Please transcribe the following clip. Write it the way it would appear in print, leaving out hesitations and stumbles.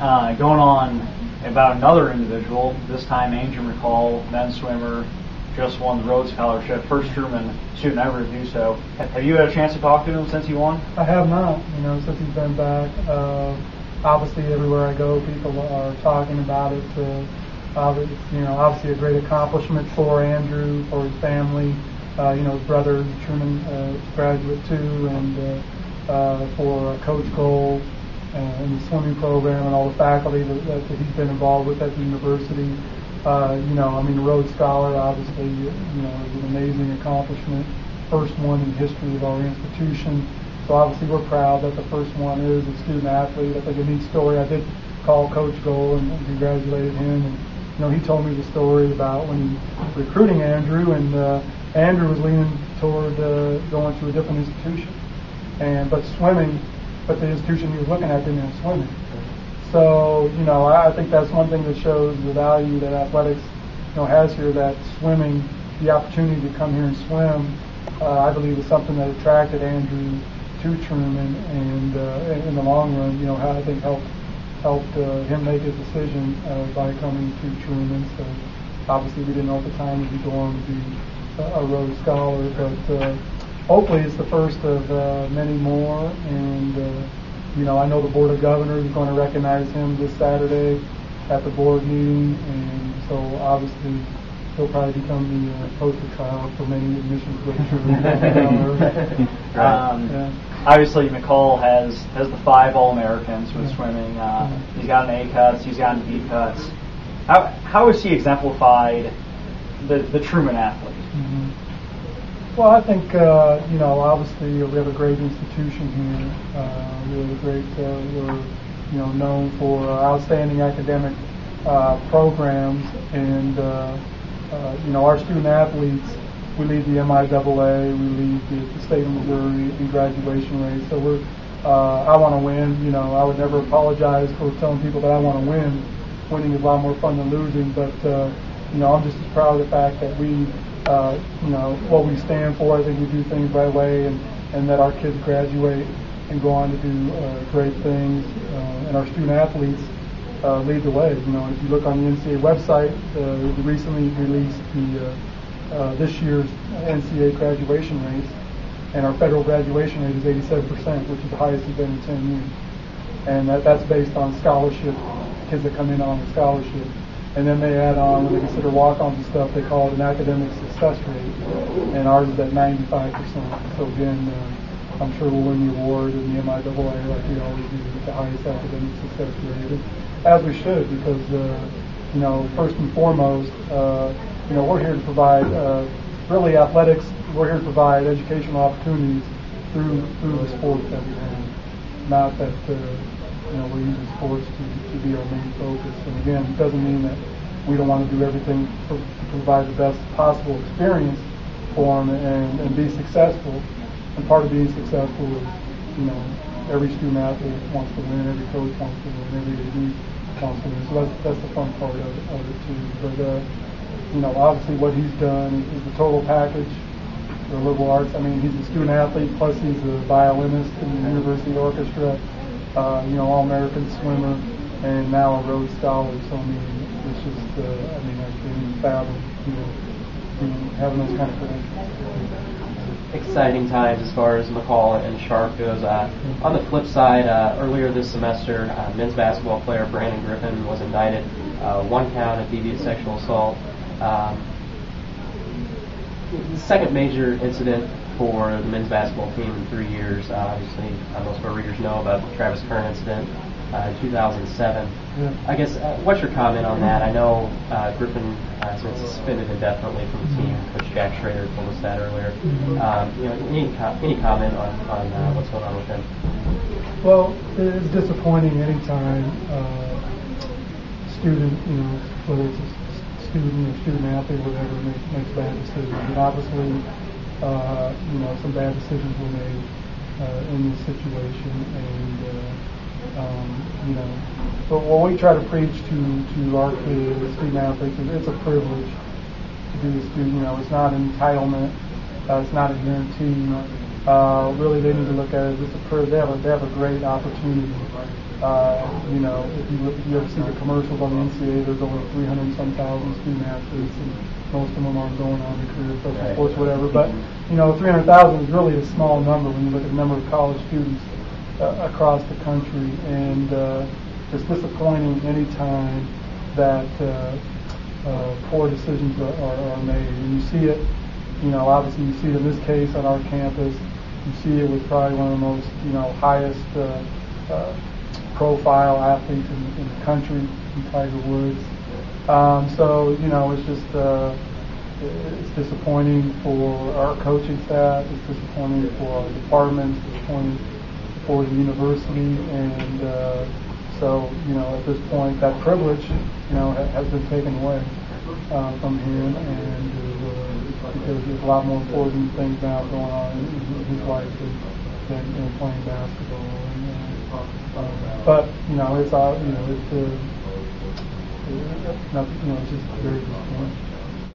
Going on about another individual, this time Andrew McCall, men's swimmer, just won the Rhodes Scholarship, first Truman student ever to do so. Have you had a chance to talk to him since he won? I have not, since he's been back. Obviously, everywhere I go, people are talking about it. Obviously a great accomplishment for Andrew, for his family. His brother Truman graduate too, and for Coach Gold and the swimming program and all the faculty that he's been involved with at the university. The Rhodes Scholar obviously, is an amazing accomplishment. First one in the history of our institution. So obviously we're proud that the first one is a student athlete. I think a neat story. I did call Coach Gold and congratulated him. And, he told me the story about when he was recruiting Andrew, and Andrew was leaning toward going to a different institution. But the institution he was looking at didn't have swimming. So, I think that's one thing that shows the value that athletics, has here, that swimming, the opportunity to come here and swim, I believe is something that attracted Andrew to Truman, and in the long run, I think helped him make his decision by coming to Truman. So obviously we didn't know at the time he'd be going to be a Rhodes Scholar, but hopefully it's the first of many more. And I know the Board of Governors is going to recognize him this Saturday at the board meeting, and so obviously he'll probably become the poster child for many admissions literature. Obviously, McCall has the 5 All-Americans with swimming. He's got an A cuts, he's got an B cuts. How has he exemplified the Truman athlete? Mm-hmm. Well, I think obviously we have a great institution here. We're known for outstanding academic programs, and our student athletes. We lead the MIAA, we lead the state of Missouri in graduation rates. So I want to win. I would never apologize for telling people that I want to win. Winning is a lot more fun than losing, but I'm just as proud of the fact that we, what we stand for. I think we do things the right way, and that our kids graduate and go on to do great things. And our student athletes lead the way. If you look on the NCAA website, we recently released this year's NCAA graduation rates, and our federal graduation rate is 87%, which is the highest it's been in 10 years. And that's based on scholarship, kids that come in on a scholarship. And then they add on, when they consider walk-ons and stuff, they call it an academic success rate, and ours is at 95%. So again, I'm sure we'll win the award in the MIAA like we always do, with the highest academic success rate, as we should, because first and foremost, we're here to provide really athletics. We're here to provide educational opportunities through the sport that we have. Not that we're using sports to be our main focus. And again, it doesn't mean that we don't want to do everything to provide the best possible experience for them and be successful. And part of being successful is, every student athlete wants to win, every coach wants to win, every AD wants to win. So that's the fun part of it too. But obviously what he's done is the total package for liberal arts. He's a student athlete, plus he's a violinist in the university orchestra, All-American swimmer, and now a Rhodes Scholar. So it's just, I can't fathom, having those kind of credentials. Exciting times as far as McCall and Sharp goes. On the flip side, earlier this semester, men's basketball player Brandon Griffin was indicted, 1 count of deviant sexual assault. The second major incident for the men's basketball team in 3 years. Obviously, most of our readers know about the Travis Kern incident in 2007. Yeah. I guess, what's your comment on that? I know Griffin has been suspended indefinitely from the team. Coach Jack Schrader told us that earlier. Any comment on what's going on with him? Well, it's disappointing anytime student, whether it's a student or student athlete or whatever, makes bad decisions. And obviously, some bad decisions were made in this situation, but what we try to preach to our kids, student athletes, is it's a privilege to be a student. It's not an entitlement, it's not a guarantee. Really, they need to look at it as a privilege. They have a great opportunity You know, if you ever see the commercials on the NCAA, there's over 300-some thousand student athletes, and most of them aren't going on to career professional sports, whatever. But you know, 300,000 is really a small number when you look at the number of college students across the country, and it's disappointing any time that poor decisions are made. And you see it, you know, obviously you see it in this case on our campus. You see it with probably one of the most, you know, highest profile athletes in the country, in Tiger Woods. So, you know, it's just it's disappointing for our coaching staff. It's disappointing for our department. It's disappointing for the university, and so, you know, at this point, that privilege, you know, has been taken away from him, and because there's a lot more important things now going on in his life than playing basketball. But you know, it's nothing. You know, it's just very disappointing.